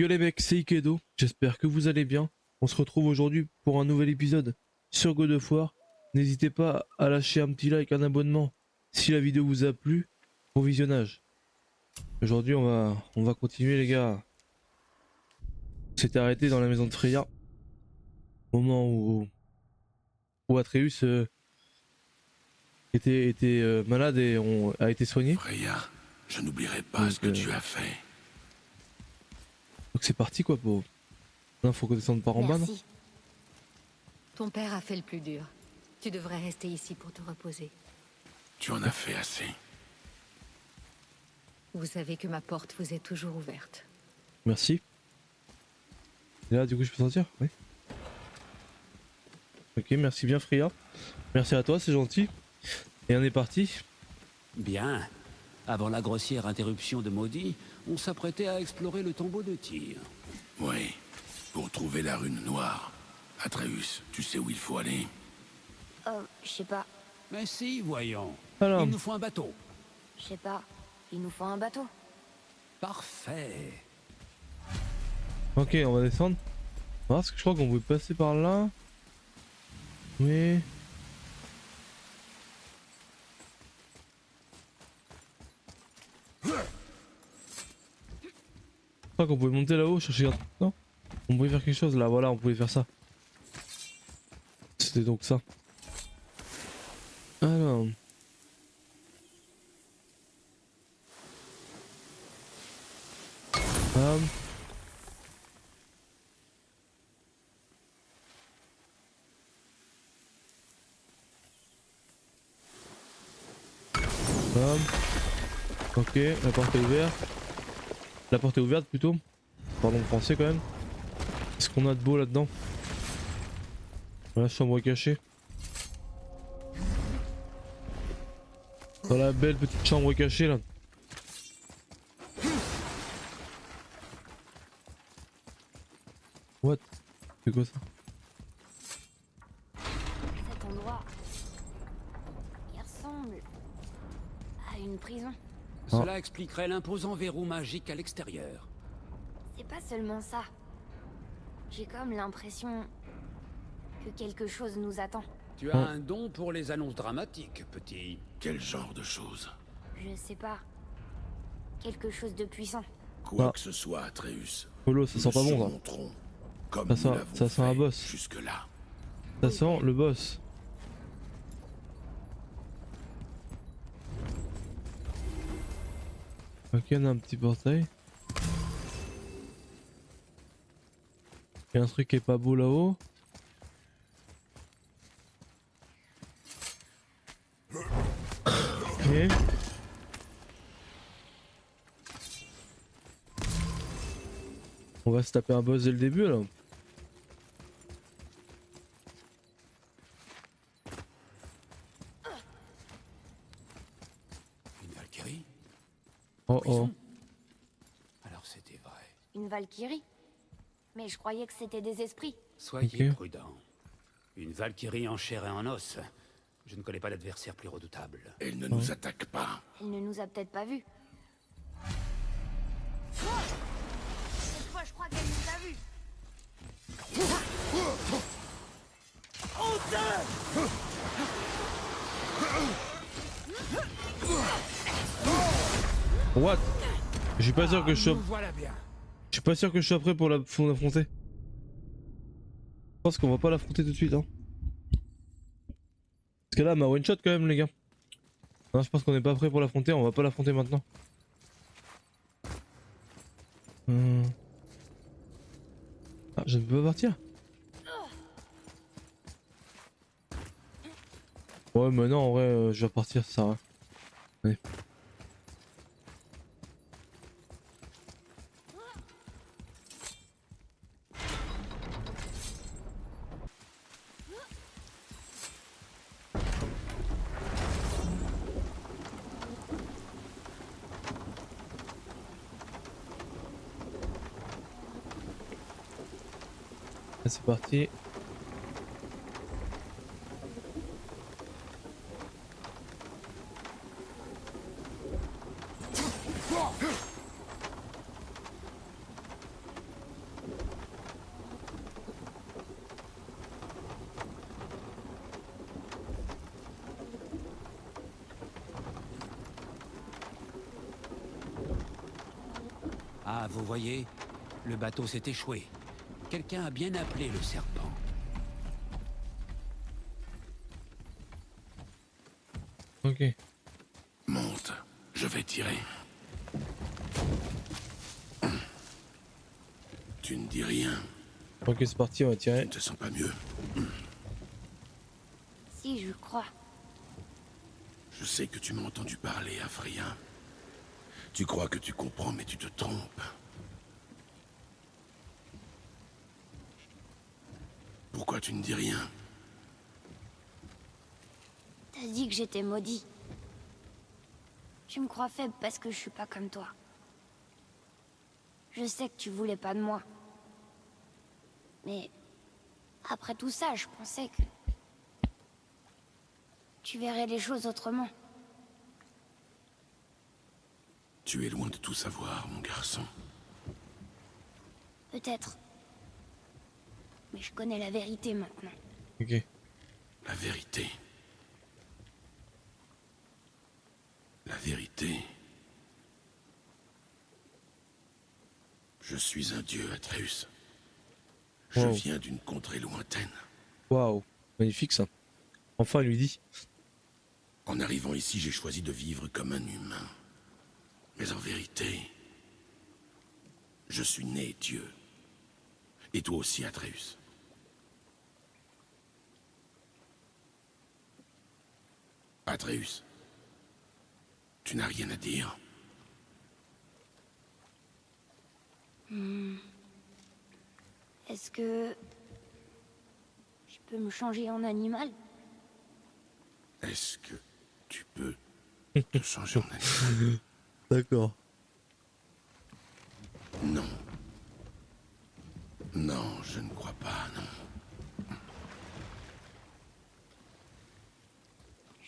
Yo les mecs, c'est Ikedo, j'espère que vous allez bien. On se retrouve aujourd'hui pour un nouvel épisode sur God of War. N'hésitez pas à lâcher un petit like, un abonnement si la vidéo vous a plu. Bon visionnage. Aujourd'hui on va continuer les gars. On s'était arrêté dans la maison de Freya. Au moment où Atreus était malade et a été soigné. Freya, je n'oublierai pas ce que tu as fait. Donc c'est parti quoi pour... Non, faut qu'on descende par en bas non. Merci. Ton père a fait le plus dur. Tu devrais rester ici pour te reposer. Tu en as fait assez. Vous savez que ma porte vous est toujours ouverte. Merci. Et là du coup je peux sortir? Oui. Ok, merci bien Freya. Merci à toi, c'est gentil. Et on est parti. Bien. Avant la grossière interruption de Maudit, on s'apprêtait à explorer le tombeau de Tyr. Oui, pour trouver la rune noire. Atreus, tu sais où il faut aller? Je sais pas, Mais si, voyons. Alors. Il nous faut un bateau. je sais pas. Il nous faut un bateau. Parfait. Ok, on va descendre. Parce que je crois qu'on pouvait passer par là. Mais... Je crois qu'on pouvait monter là-haut, chercher un truc. Non? On pouvait faire quelque chose là, voilà, on pouvait faire ça. C'était donc ça. Alors... Bam. Bam. Ok, la porte est ouverte. La porte est ouverte plutôt. Pardon le français quand même. Qu'est-ce qu'on a de beau là-dedans? Voilà, chambre cachée. Dans la belle petite chambre cachée là. What? C'est quoi ça? Cet endroit, il ressemble à une prison. Cela expliquerait l'imposant verrou magique à l'extérieur. C'est pas seulement ça. J'ai comme l'impression que quelque chose nous attend. Tu as un don pour les annonces dramatiques, petit. Quel genre de choses? Je sais pas. Quelque chose de puissant. Quoi Ah. que ce soit, Atreus. Polo, ça sent pas bon ça. Montrons. Comme Ça sent- nous l'avons ça sent un fait boss. jusque-là. Ça sent le boss. Ok, on a un petit portail. Il y a un truc qui est pas beau là-haut. Ok. On va se taper un boss dès le début là. Une Valkyrie? Oh oh. Prison? Alors c'était vrai. Une Valkyrie. Mais je croyais que c'était des esprits. Soyez Ok. prudents. Une Valkyrie en chair et en os. Je ne connais pas d'adversaire plus redoutable. Elle ne nous attaque pas. Elle ne nous a peut-être pas vus. Cette fois, je crois qu'elle nous a vus. What? Je suis pas sûr que je sois... Nous voilà bien. Je suis pas sûr que je sois prêt pour l'affronter. Je pense qu'on va pas l'affronter tout de suite hein. Parce que là, ma one shot quand même les gars. Non, je pense qu'on est pas prêt pour l'affronter, on va pas l'affronter maintenant. Ah, je ne peux pas partir. Ouais mais non en vrai je vais repartir, ça sert à rien. Allez. Là, c'est parti. Ah, vous voyez, le bateau s'est échoué. Quelqu'un a bien appelé le serpent. Ok. Monte, je vais tirer. Tu ne dis rien, Ok, c'est parti, on va tu tirer. ne te sens pas mieux. Si, je crois. Je sais que tu m'as entendu parler, Afrien. Tu crois que tu comprends, mais tu te trompes. Pourquoi tu ne dis rien? T'as dit que j'étais maudit. Tu me crois faible parce que je suis pas comme toi. Je sais que tu voulais pas de moi. Mais après tout ça, je pensais que tu verrais les choses autrement. Tu es loin de tout savoir, mon garçon. Peut-être. Mais je connais la vérité maintenant. Ok. La vérité. La vérité. Je suis un dieu, Atreus. Je Wow. viens d'une contrée lointaine. Waouh. Magnifique ça. Enfin, il lui dit. En arrivant ici, j'ai choisi de vivre comme un humain. Mais en vérité, je suis né Dieu. Et toi aussi, Atreus. Atreus, tu n'as rien à dire? Est-ce que je peux me changer en animal? Est-ce que tu peux te changer en animal? D'accord. Non. Non, je ne crois pas, non.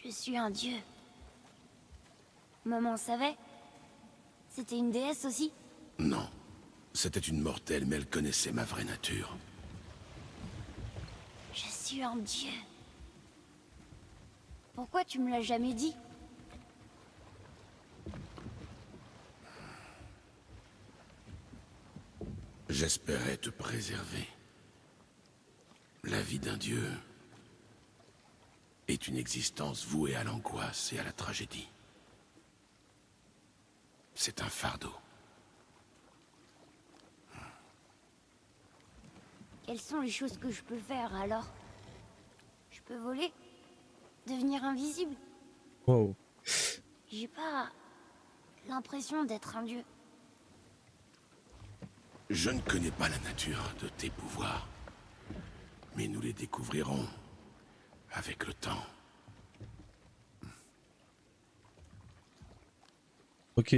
Je suis un dieu. Maman savait? C'était une déesse aussi? Non. C'était une mortelle, mais elle connaissait ma vraie nature. Je suis un dieu. Pourquoi tu me l'as jamais dit? J'espérais te préserver. La vie d'un dieu est une existence vouée à l'angoisse et à la tragédie. C'est un fardeau. Quelles sont les choses que je peux faire alors? Je peux voler? Devenir invisible? Waouh. J'ai pas l'impression d'être un dieu. Je ne connais pas la nature de tes pouvoirs, mais nous les découvrirons avec le temps. Ok.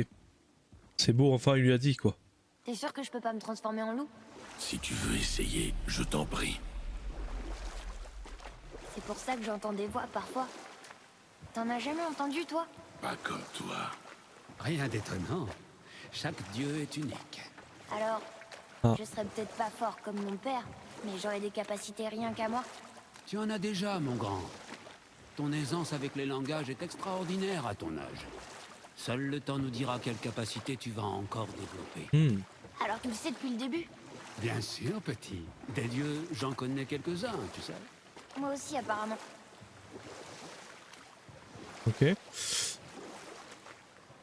C'est beau, enfin, il lui a dit quoi. T'es sûr que je peux pas me transformer en loup? Si tu veux essayer, je t'en prie. C'est pour ça que j'entends des voix parfois. T'en as jamais entendu, toi? Pas comme toi. Rien d'étonnant. Chaque dieu est unique. Alors, Ah. je serais peut-être pas fort comme mon père, mais j'aurais des capacités rien qu'à moi. Tu en as déjà, mon grand. Ton aisance avec les langages est extraordinaire à ton âge. Seul le temps nous dira quelle capacité tu vas encore développer. Alors tu le sais depuis le début? Bien sûr, petit. Des dieux, j'en connais quelques-uns, tu sais. Moi aussi, apparemment. Ok.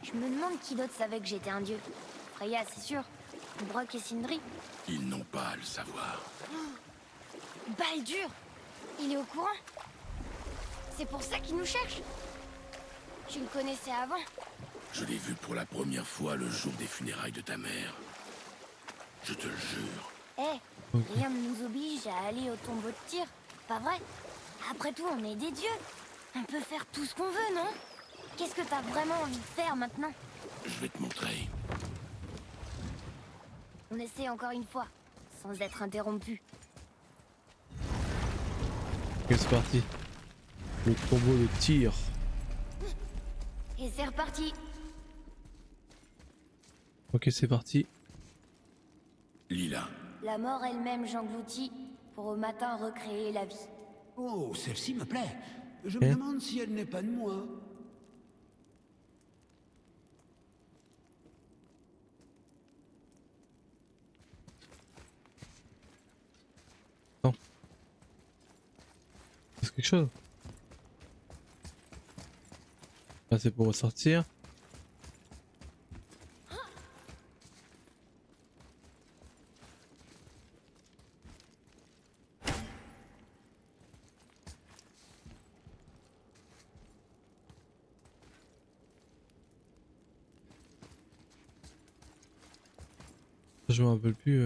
Je me demande qui d'autre savait que j'étais un dieu. Freya, c'est sûr. Brock et Sindri. Ils n'ont pas à le savoir. Baldur! Il est au courant? C'est pour ça qu'il nous cherche? Tu le connaissais avant? Je l'ai vu pour la première fois le jour des funérailles de ta mère. Je te le jure. Eh, rien ne nous oblige à aller au tombeau de tir, pas vrai? Après tout, on est des dieux. On peut faire tout ce qu'on veut, non? Qu'est-ce que t'as vraiment envie de faire maintenant? Je vais te montrer. On essaie encore une fois, sans être interrompu. Ok, c'est parti. Le tombeau de tir. Et c'est reparti. Ok, c'est parti. Lila, La mort elle-même j'engloutis pour au matin recréer la vie. Oh, celle-ci me plaît. Je Eh? me demande si elle n'est pas de moi. quelque chose. Là c'est pour ressortir. Je me rappelle plus.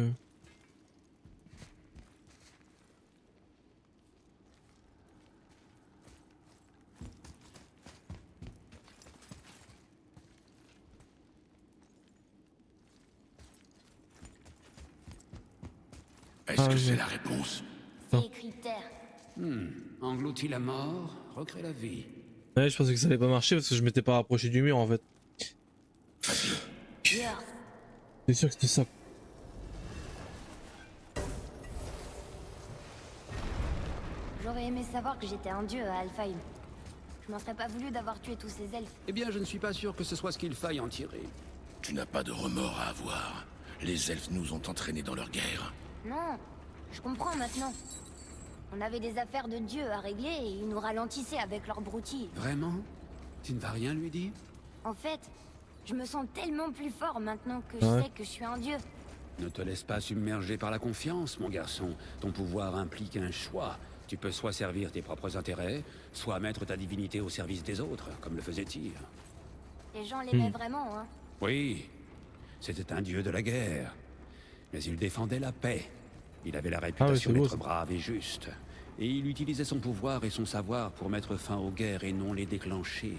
Est-ce Ah, que oui. c'est la réponse? C'est écrit terre. Engloutis la mort, recrée la vie. Ouais, je pensais que ça allait pas marcher parce que je m'étais pas rapproché du mur en fait. Dehors. C'est sûr que c'était ça. J'aurais aimé savoir que j'étais un dieu à Alfheim. Je m'en serais pas voulu d'avoir tué tous ces elfes. Eh bien, je ne suis pas sûr que ce soit ce qu'il faille en tirer. Tu n'as pas de remords à avoir. Les elfes nous ont entraînés dans leur guerre. Non, je comprends maintenant. On avait des affaires de dieu à régler et ils nous ralentissaient avec leurs broutilles. Vraiment? Tu ne vas rien lui dire? En fait, je me sens tellement plus fort maintenant que Ouais. je sais que je suis un dieu. Ne te laisse pas submerger par la confiance, mon garçon. Ton pouvoir implique un choix. Tu peux soit servir tes propres intérêts, soit mettre ta divinité au service des autres, comme le faisait Tyr. Les gens l'aimaient vraiment, hein. Oui, c'était un dieu de la guerre. Mais il défendait la paix. Il avait la réputation c'est beau, d'être ça. brave et juste. Et il utilisait son pouvoir et son savoir pour mettre fin aux guerres et non les déclencher.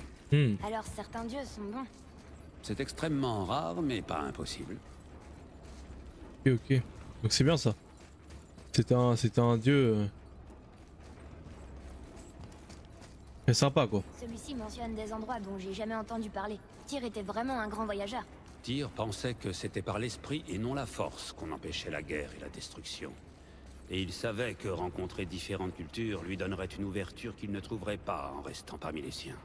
Alors certains dieux sont bons. C'est extrêmement rare, mais pas impossible. Ok, ok. Donc c'est bien ça. C'était un dieu. Très sympa quoi. Celui-ci mentionne des endroits dont j'ai jamais entendu parler. Tyr était vraiment un grand voyageur. Tyr pensait que c'était par l'esprit et non la force qu'on empêchait la guerre et la destruction. Et il savait que rencontrer différentes cultures lui donnerait une ouverture qu'il ne trouverait pas en restant parmi les siens.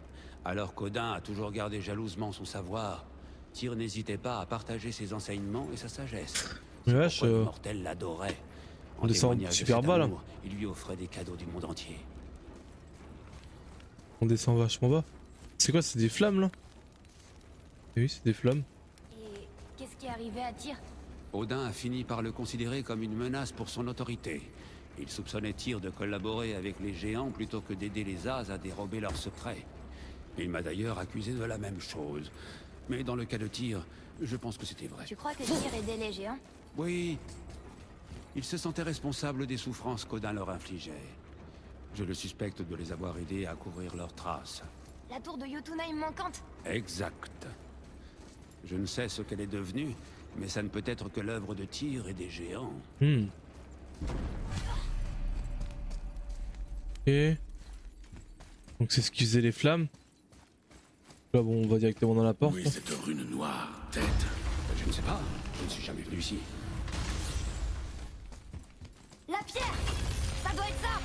Alors qu'Odin a toujours gardé jalousement son savoir, Tyr n'hésitait pas à partager ses enseignements et sa sagesse. C'est Mais wesh, pourquoi les mortels l'adoraient. En on descend témoignage de super cet bas, là. amour, il lui offrait des cadeaux du monde entier. On descend vachement bas. C'est quoi? C'est des flammes là? Eh oui, c'est des flammes. Et qu'est-ce qui est arrivé à Tyr? Odin a fini par le considérer comme une menace pour son autorité. Il soupçonnait Tyr de collaborer avec les géants plutôt que d'aider les As à dérober leurs secrets. Il m'a d'ailleurs accusé de la même chose. Mais dans le cas de Tyr, je pense que c'était vrai. Tu crois que Tyr aidait les géants? Oui. Il se sentait responsable des souffrances qu'Odin leur infligeait. Je le suspecte de les avoir aidés à couvrir leurs traces. La tour de Jotunheim manquante? Exact. Je ne sais ce qu'elle est devenue, mais ça ne peut être que l'œuvre de Tyr et des géants. Ok. Donc c'est ce qui faisait les flammes. Là bon, on va directement dans la porte. Oui, cette rune noire, tête. Je ne sais pas, je ne suis jamais venu ici. La pierre! Ça doit être ça!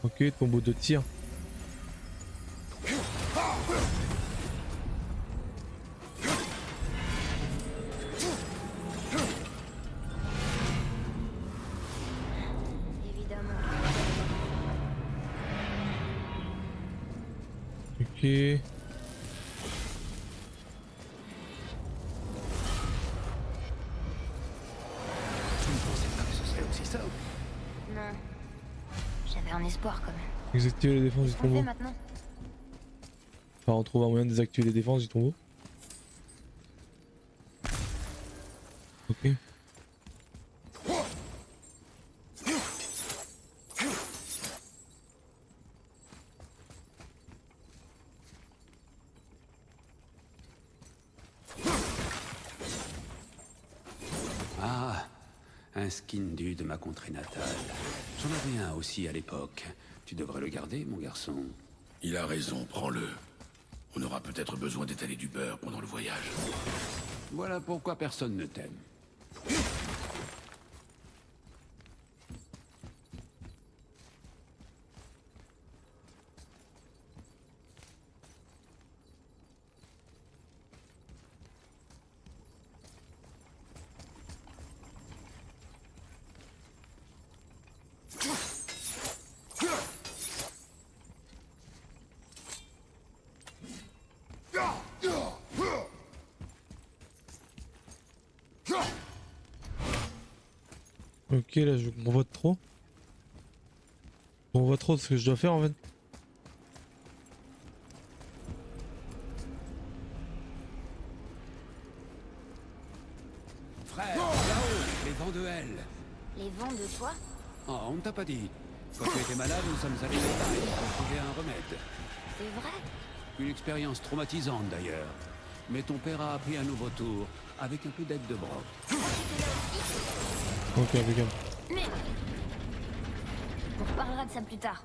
Ok, tombeau de tir. Évidemment. Ok. Tu ne pensais pas que ce serait aussi simple? Non. J'avais un espoir quand même. Désactiver les défenses du Qu'est-ce qu'on fait tombeau. maintenant? Enfin, on trouve un moyen de désactiver les défenses du tombeau. Ok. Ah, un skindu de ma contrée natale. J'en avais un aussi à l'époque. Tu devrais le garder, mon garçon. Il a raison, prends-le. On aura peut-être besoin d'étaler du beurre pendant le voyage. Voilà pourquoi personne ne t'aime. Ok, là je comprends pas trop. On voit trop ce que je dois faire en fait. Frère, là-haut, les vents de Hell. Les vents de quoi? Oh, on ne t'a pas dit. Quand tu étais malade, nous sommes allés là-bas pour trouver un remède. C'est vrai? Une expérience traumatisante d'ailleurs. Mais ton père a appris un nouveau tour, avec un peu d'aide de Brock. Ok, impeccable. Mais... On reparlera de ça plus tard.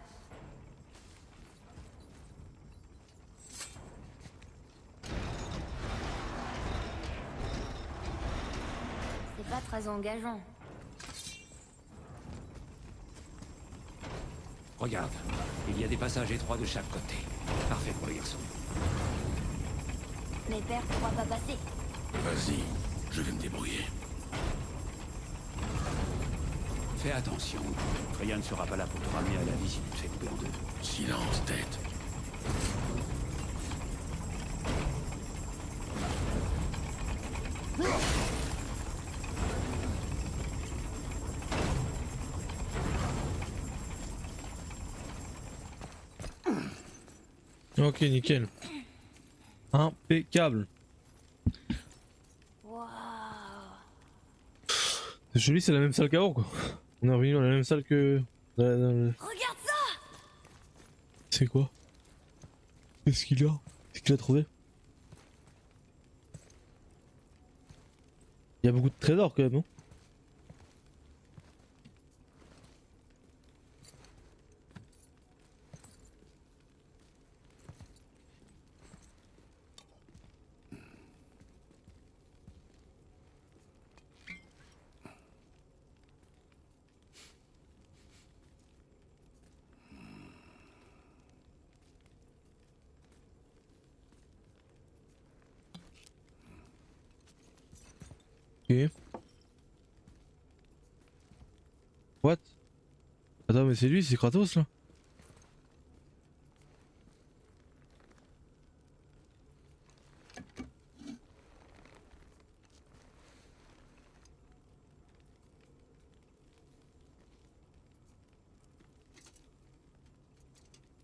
C'est pas très engageant. Regarde, il y a des passages étroits de chaque côté. Parfait pour le garçon. Mes pères pourront pas passer. Vas-y, je vais me débrouiller. Fais attention. Freya ne sera pas là pour te ramener à la vie si tu te fais couper en deux. Silence, tête. Ok, nickel. Impeccable. Waouh. C'est joli, c'est la même salle qu'avant quoi. On est revenu dans la même salle que... Regarde ça! C'est quoi? Qu'est-ce qu'il a? Qu'est-ce qu'il a trouvé? Il y a beaucoup de trésors quand même, hein. Ok. What? Attends, mais c'est lui, c'est Kratos là?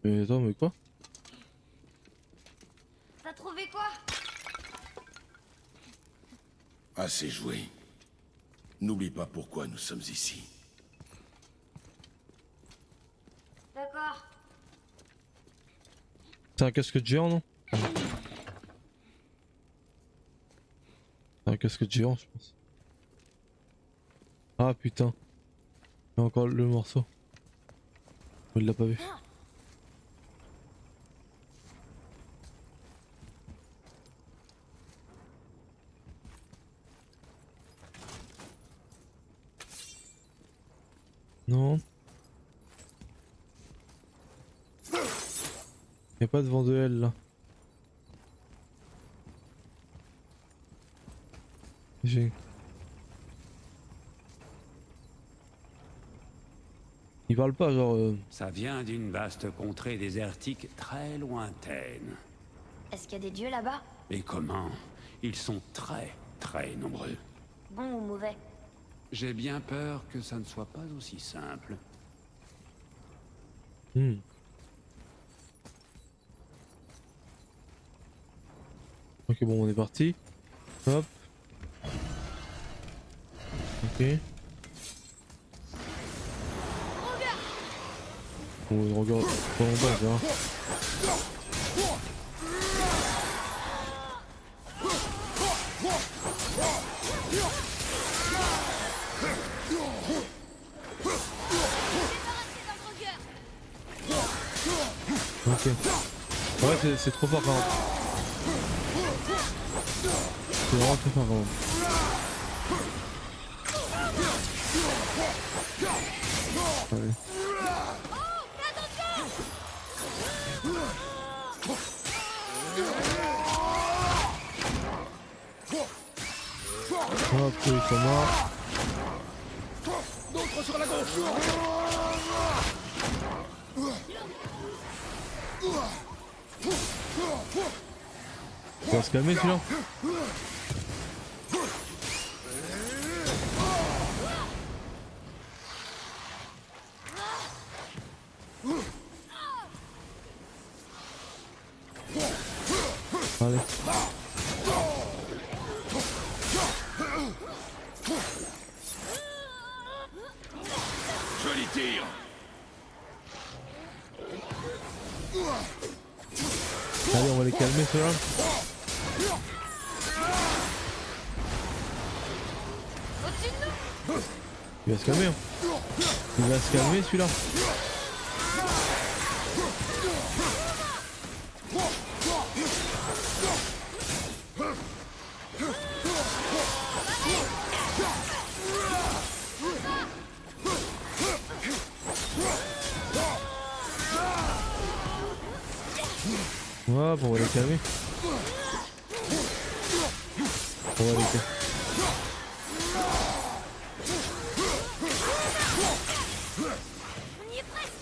Mais attends, mais quoi? T'as trouvé quoi? Assez joué. N'oublie pas pourquoi nous sommes ici. D'accord. C'est un casque de géant, non? C'est un casque de géant, je pense. Ah putain. Il y a encore le morceau. Il l'a pas vu. Non. Y'a pas de vent de L là. J'ai... Il parle pas genre... Ça vient d'une vaste contrée désertique très lointaine. Est-ce qu'il y a des dieux là-bas? Et comment? Ils sont très, très nombreux. Bon ou mauvais? J'ai bien peur que ça ne soit pas aussi simple. Ok, bon, on est parti. Hop. Ok. On regarde pas longtemps, on verra. Ok. Ouais, c'est trop fort quand même. C'est vraiment trop fort quand même. Allez. Hop, ils sont morts. D'autres sur la gauche. On va se calmer celui-là. Allez. Joli tir. Allez, on va les calmer ceux-là. Il va se calmer. Hein. Il va se calmer celui-là. Ouais, bon, on va les calmer. On va les calmer. On y est presque.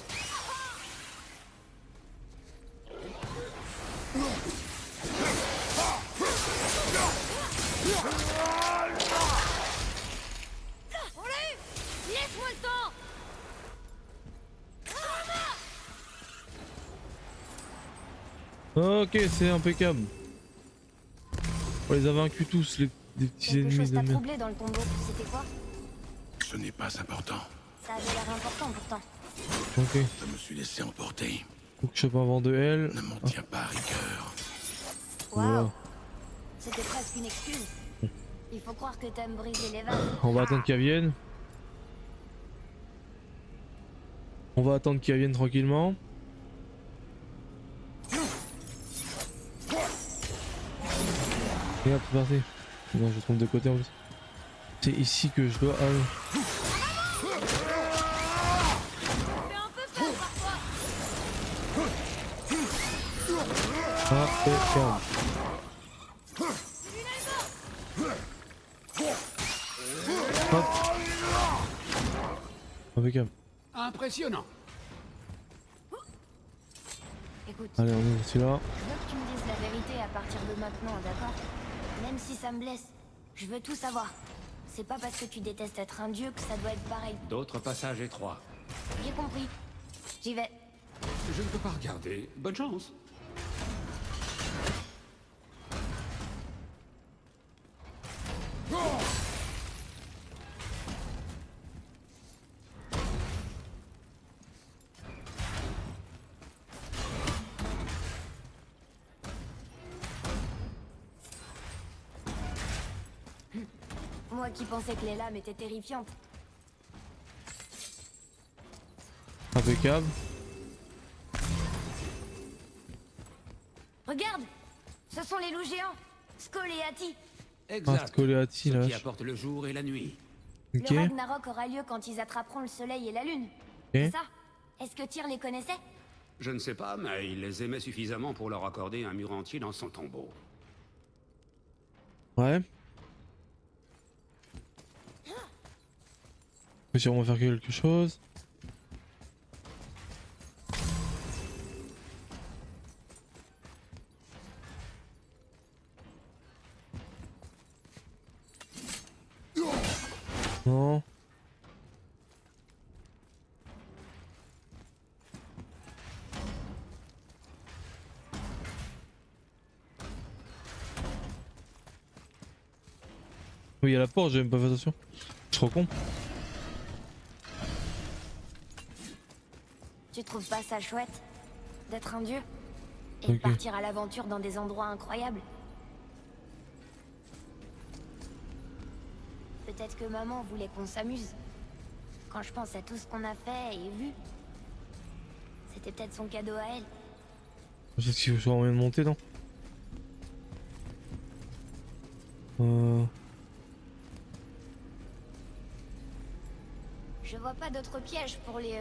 On l'a eu. Laisse-moi le temps. Ok, c'est impeccable. On les a vaincus tous, les petits Quelque ennemis chose de t'a merde. troublé dans le tombeau. C'était quoi? Ce n'est pas important. Ça avait l'air important pourtant. Ok, Je me suis laissé emporter. faut que je chope un vent de L. Ne m'en tiens pas à rigueur. Waouh. Voilà. C'était presque une excuse. Il faut croire que t'aimes briser les vases. On va attendre qu'elle vienne. On va attendre qu'elle vienne tranquillement. Et hop, c'est parti. Non, je trompe de côté en plus. C'est ici que je dois aller. Ah, et calme. Hop. Impeccable. Impressionnant. Écoute, Allez, on ouvre celui-là. je veux que tu me dises la vérité à partir de maintenant, d'accord? Même si ça me blesse, je veux tout savoir. C'est pas parce que tu détestes être un dieu que ça doit être pareil. D'autres passages étroits. J'ai compris. J'y vais. Je ne peux pas regarder. Bonne chance. Moi qui pensais que les lames étaient terrifiantes. Impeccable. Regarde! Ce sont les loups géants! Scoléati! Ah, Exact. Scoléati, Ce là. qui apporte le jour et la nuit. Ok. Le Ragnarok aura lieu quand ils attraperont le soleil et la lune. C'est ça? Est-ce que Tyr les connaissait? Je ne sais pas, mais il les aimait suffisamment pour leur accorder un mur entier dans son tombeau. Ouais. On peut sûrement faire quelque chose. Non. Oui, il y a la porte, j'ai même pas fait attention. Je suis trop con. Tu trouves pas ça chouette? D'être un dieu? Et de Ok. partir à l'aventure dans des endroits incroyables? Peut-être que maman voulait qu'on s'amuse. Quand je pense à tout ce qu'on a fait et vu, c'était peut-être son cadeau à elle. Je sais qu'il faut moyen de monter, non? Je vois pas d'autres pièges pour les...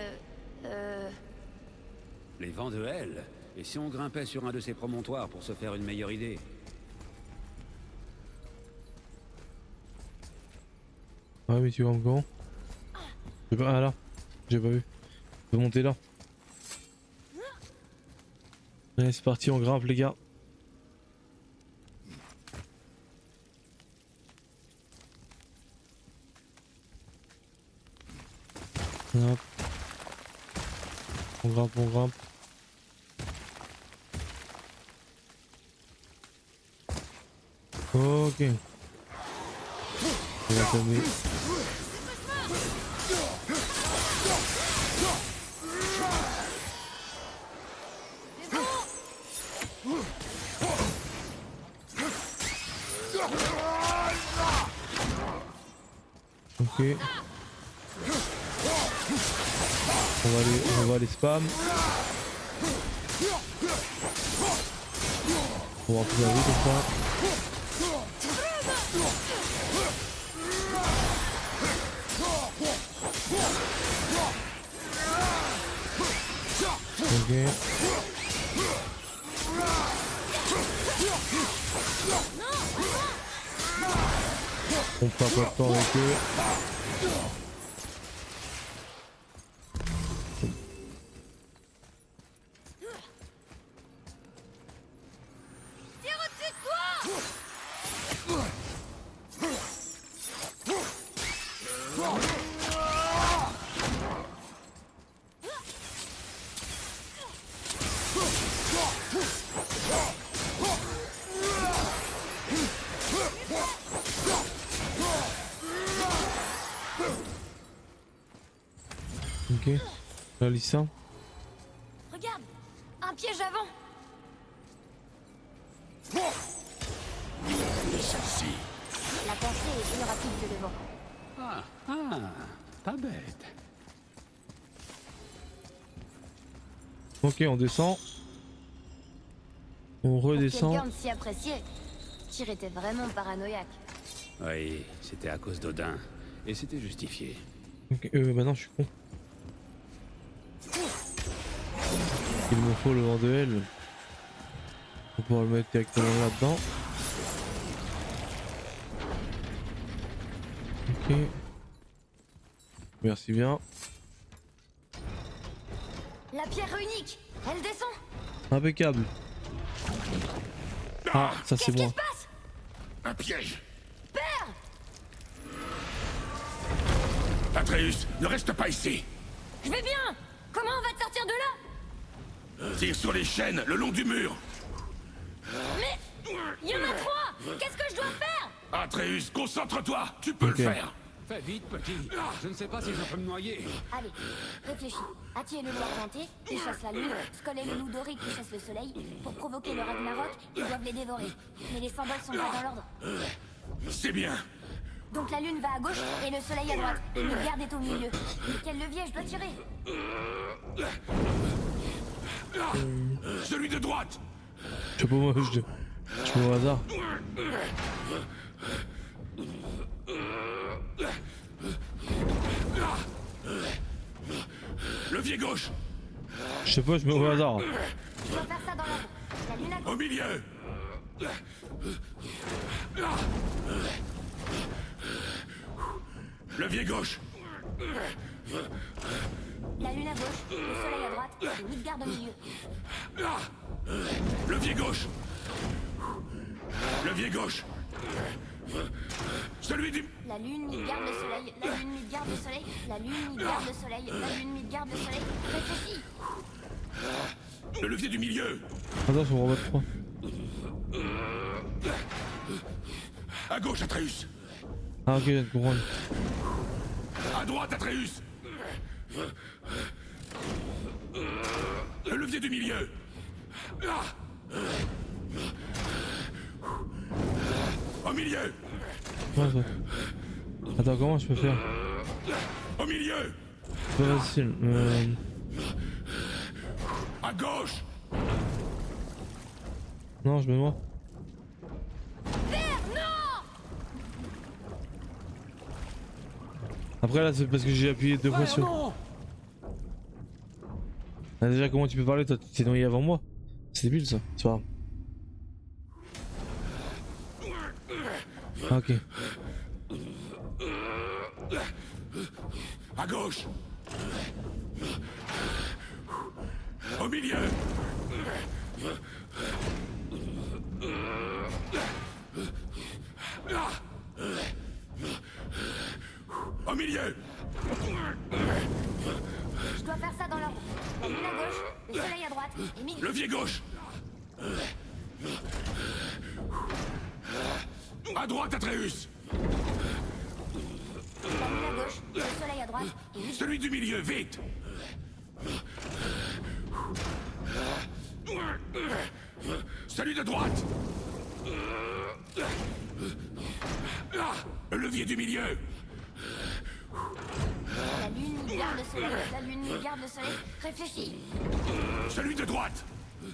Les vents de Hell. Et si on grimpait sur un de ces promontoires pour se faire une meilleure idée? Ouais, mais tu vois comment? J'ai pas... Ah là, j'ai pas vu. Je peux monter là. Allez, c'est parti, on grimpe les gars. Hop. On grimpe, on grimpe. Ok. On va calmer. Ok. On va aller spam. On va rentrer dans la vie comme ça. Ok. On perd pas de temps avec eux. Ok, la Lisa. Regarde, un piège avant. Et celle-ci. La pensée est plus rapide que le vent. Pas bête. Ok, on descend. On redescend. Quelqu'un de si apprécié. Tyr était vraiment paranoïaque. Oui, c'était à cause d'Odin. Et c'était justifié. Ok, bah non, je suis con. Il me faut le vent de L. Pour pouvoir le mettre directement là-dedans. Ok. Merci bien. La pierre unique, elle descend. Impeccable. Ah, ça c'est Qu'est-ce qui moi. se passe? Un piège. Père! Atreus, ne reste pas ici. Je vais bien. Comment on va te sortir de là? Tire sur les chaînes le long du mur. Mais il y en a 3. Qu'est-ce que je dois faire? Atreus, concentre-toi. Tu peux Ok. le faire. Fais vite, petit. Je ne sais pas si je peux me noyer. Allez, réfléchis. Attirer le loup argenté, qui chasse la lune, Skoll et le loup doré qui chasse le soleil. Pour provoquer le Ragnarok, ils doivent les dévorer. Mais les symboles sont pas dans l'ordre. C'est bien. Donc la lune va à gauche et le soleil à droite. Et Midgard est au milieu. Mais quel levier je dois tirer? Celui de droite. Je sais pas moi, je fais au hasard. Levier gauche. Je sais pas, je mets au hasard. Je dois faire ça dans l'ordre. La lune à gauche. Au milieu. Levier gauche. La lune à gauche, le soleil à droite et Midgard au milieu. Levier gauche. Levier gauche. Celui du... La lune, Midgard, le soleil. La lune, Midgard, le soleil. La lune, Midgard, le soleil. La lune, Midgard, le soleil. Réfléchis. Le levier du milieu. Attends, je me remets 3. À gauche, Atreus. Ah ok, je viens de comprendre. À droite, Atreus. Le levier du milieu. Au milieu. Ouais, ça. Attends, comment je peux faire? Au milieu. C'est pas facile. À gauche. Non, je mets moi. Après là, c'est parce que j'ai appuyé 2 fois sur. non. Ah, déjà, comment tu peux parler? Toi, tu t'es noyé avant moi. C'est débile ça. C'est pas grave. Ah, ok. À gauche. Au milieu. Au milieu. Je dois faire ça dans l'ordre. La lune à gauche, le soleil à droite et Midgard. Levier gauche. À droite, Atreus! La lune à gauche, le soleil à droite, et vite. Celui du milieu, vite! Celui de droite! Le levier du milieu! La lune nous garde le soleil, la lune nous garde le soleil. Réfléchis. Celui de droite!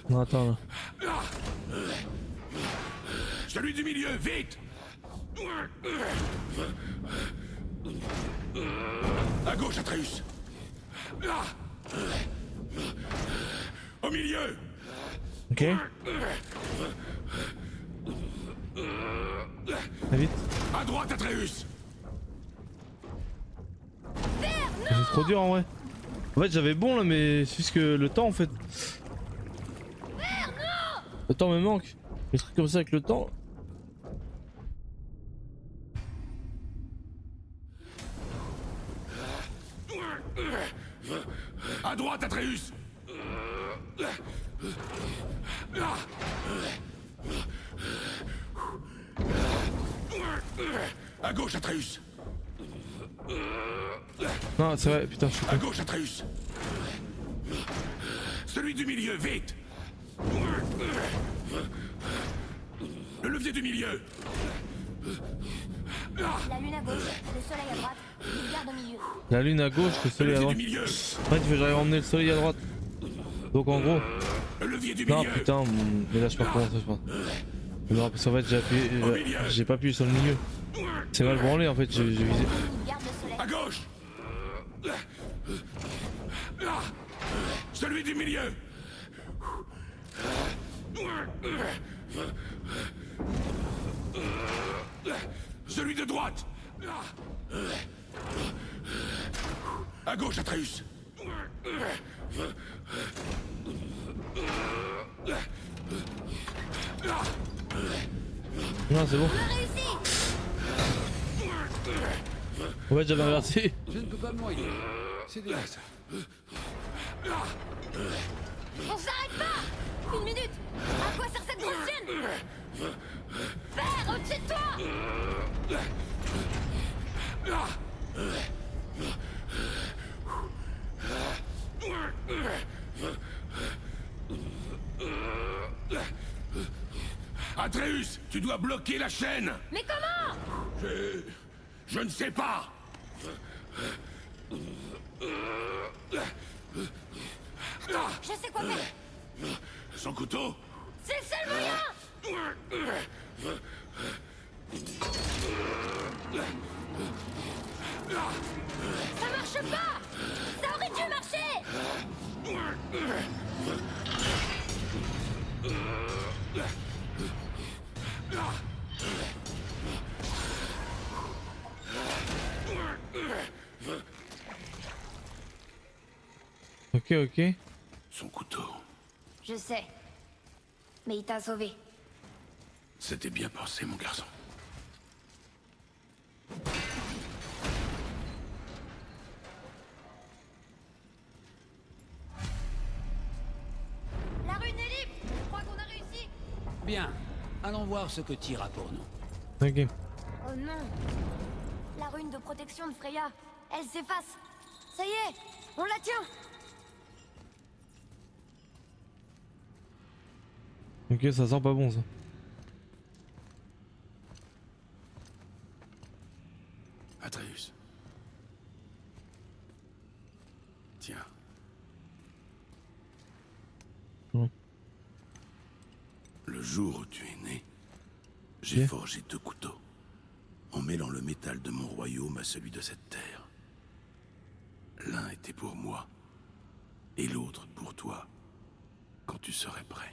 Non, attends là. Celui du milieu, vite! À gauche, Atreus! Au milieu! Ok. Va vite. À droite, Atreus! C'est trop dur en vrai. En fait j'avais bon là mais c'est juste que le temps en fait. Le temps me manque. Les trucs comme ça avec le temps. À droite, Atreus! À gauche, Atreus! Non c'est vrai, putain je suis À con. gauche, Atreus! Celui du milieu, vite! Le levier du milieu! La lune à gauche, le soleil à droite, il garde au milieu. La lune à gauche, le Le soleil à levier droite. du milieu! En fait il faut que j'arrive à emmener le soleil à droite. Donc en gros. Le levier du Non milieu! putain, mais là je sais pas comment ça se passe. Non parce qu'en fait j'ai appuyé. J'ai pas appuyé sur le milieu. C'est mal branlé en fait, j'ai visé. La lune nous garde le soleil. À gauche! Celui du milieu! Celui de droite! À gauche, Atreus! Non c'est bon. Réussi. En fait j'avais inversé. Je ne peux pas me noyer. C'est déjà ça. On s'arrête pas. Une minute. À quoi sert cette grosse chienne? Père, au-dessus de toi. Atreus, tu dois bloquer la chaîne! Mais comment? Je ne sais pas! Je sais quoi faire. Son couteau? C'est le seul moyen. Ça marche pas. Ça aurait dû marcher. Ok ok. Son couteau. Je sais. Mais il t'a sauvé. C'était bien pensé, mon garçon. La rune est libre. Je crois qu'on a réussi. Bien, allons voir ce que Tyr a pour nous. Ok. Oh non. La rune de protection de Freya. Elle s'efface. Ça y est. On la tient. Ok ça sent pas bon ça. Atreus. Tiens. Non. Le jour où tu es né, j'ai Ok. forgé 2 couteaux, en mêlant le métal de mon royaume à celui de cette terre. L'un était pour moi, et l'autre pour toi, quand tu serais prêt.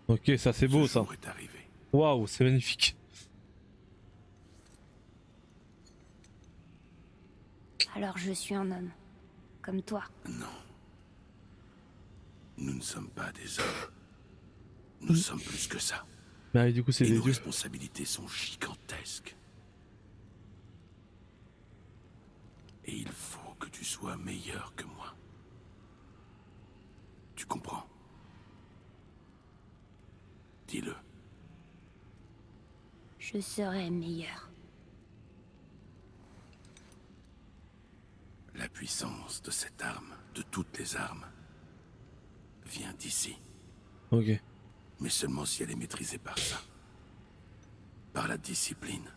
Ok ça c'est beau Ce ça. jour est arrivé. Waouh c'est magnifique. Alors je suis un homme. Comme toi. Non. Nous ne sommes pas des hommes. Nous sommes plus que ça. Mais du coup c'est Et des nos dieux. responsabilités sont gigantesques. Et il faut que tu sois meilleur que moi. Tu comprends? Dis-le. Je je serai meilleur. La puissance de cette arme, de toutes les armes, vient d'ici. Ok. Mais seulement si elle est maîtrisée par ça. Par la discipline,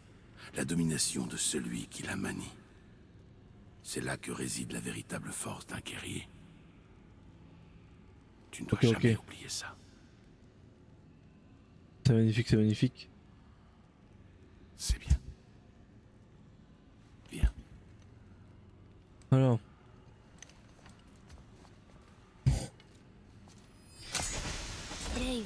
la domination de celui qui la manie. C'est là que réside la véritable force d'un guerrier. Tu ne dois jamais oublier ça. C'est magnifique, c'est magnifique. C'est bien. Viens. Alors. Dave.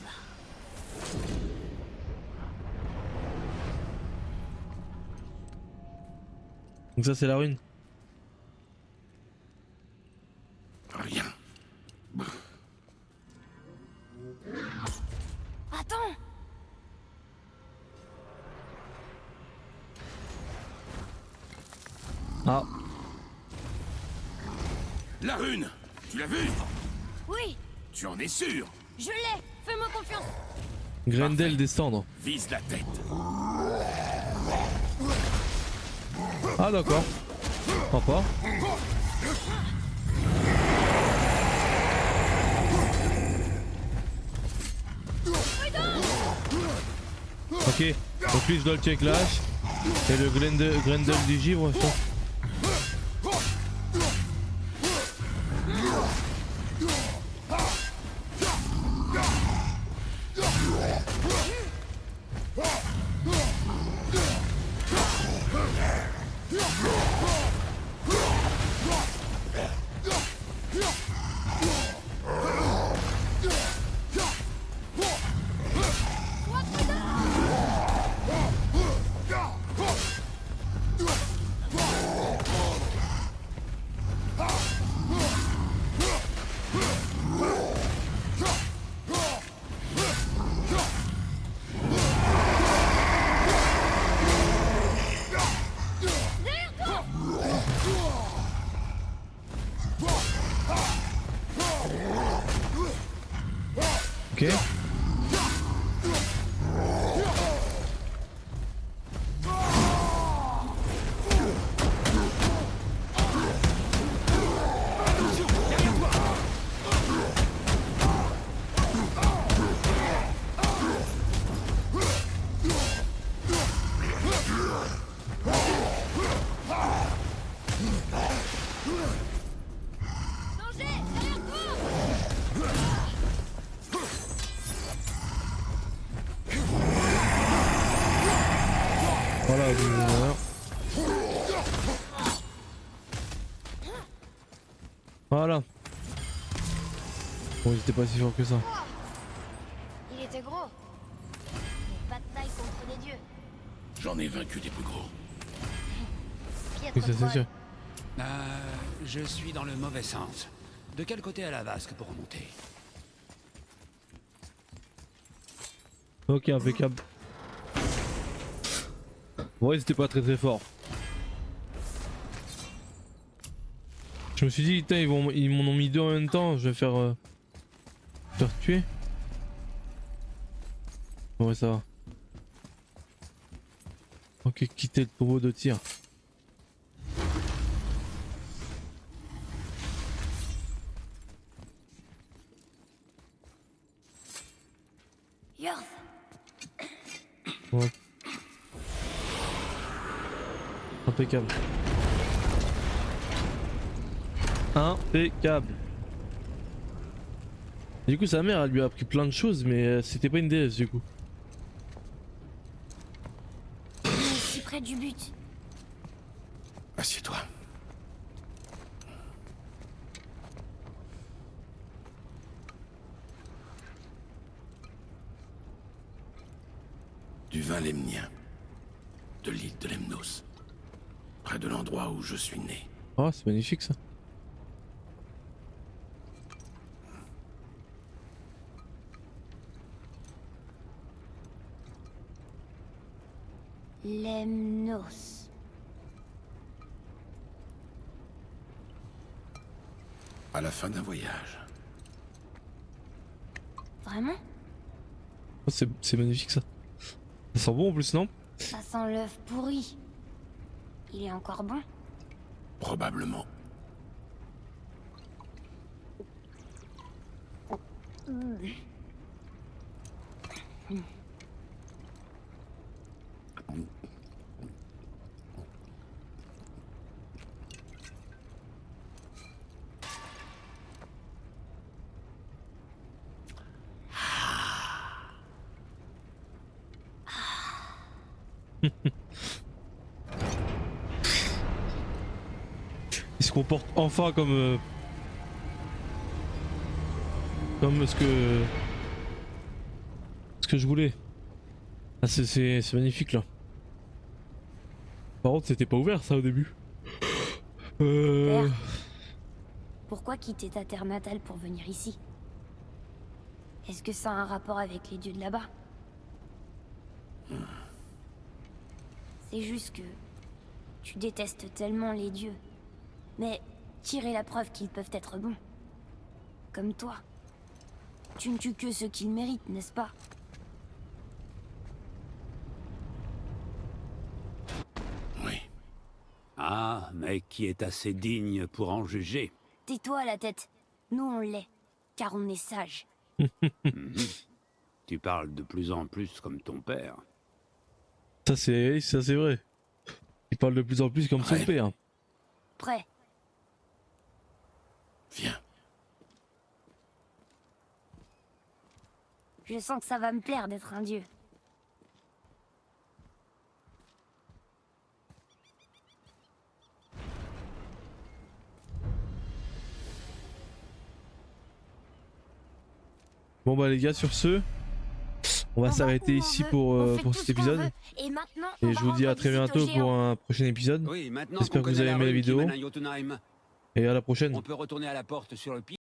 Donc ça c'est la rune. Rien. Attends. Ah. La rune! Tu l'as vue? Oui, Tu en es sûr? je l'ai. Fais-moi confiance. Grendel Parfait. descendre. Vise la tête. Ah d'accord. Sympa. Ok, donc lui je dois le check lâche. Et le Grendel du givre, ça. Ok. Voilà, voilà. Bon, j'étais pas si fort que ça. Il était gros. Mais pas de taille contre des dieux. J'en ai vaincu des plus gros. Piètre Oui, ça c'est poil. sûr. Je suis dans le mauvais sens. De quel côté à la vasque pour remonter? Ok, impeccable. Ouais, c'était pas très fort. Je me suis dit, putain, ils m'en ont mis deux en même temps, je vais faire tuer. Ouais, ça va. Ok, quitter le tombeau de tir. Yorf, Ouais. Impeccable. Impeccable. Du coup, sa mère, elle lui a appris plein de choses, mais c'était pas une déesse du coup. on est si près du but. Assieds-toi. Du vin lemnien. De l'île de Lemnos. Près de l'endroit où je suis né. Oh, c'est magnifique ça. Lemnos. À la fin d'un voyage. Vraiment? Oh, c'est magnifique ça. Ça sent bon en plus, non? Ça sent l'œuf pourri. Il est encore bon? Probablement. Il se comporte enfin comme ce que je voulais. Ah, c'est magnifique là. Par contre, c'était pas ouvert ça au début. Père, pourquoi quitter ta terre natale pour venir ici? Est-ce que ça a un rapport avec les dieux de là-bas? C'est juste que tu détestes tellement les dieux. Mais tirer la preuve qu'ils peuvent être bons. Comme toi. Tu ne tues que ceux qu'ils méritent, n'est-ce pas? Oui. Ah, mais qui est assez digne pour en juger? Tais-toi la tête. Nous on l'est. Car on est sages. Tu parles de plus en plus comme ton père. Ça c'est vrai. Il parle de plus en plus comme son Ouais. père. Prêt? Viens. Je sens que ça va me plaire d'être un dieu. Bon bah les gars, sur ce, on va On s'arrêter où on ici veut, pour on fait pour tout cet ce qu'on épisode. veut. Et maintenant, on Et va je vous dis rendre à très visite aux bientôt pour géants. un prochain épisode. Oui, maintenant J'espère qu'on que vous connaît avez la aimé la rue qui vidéo. mène à Jotunheim, Et à la prochaine. on peut retourner à la porte sur le pied.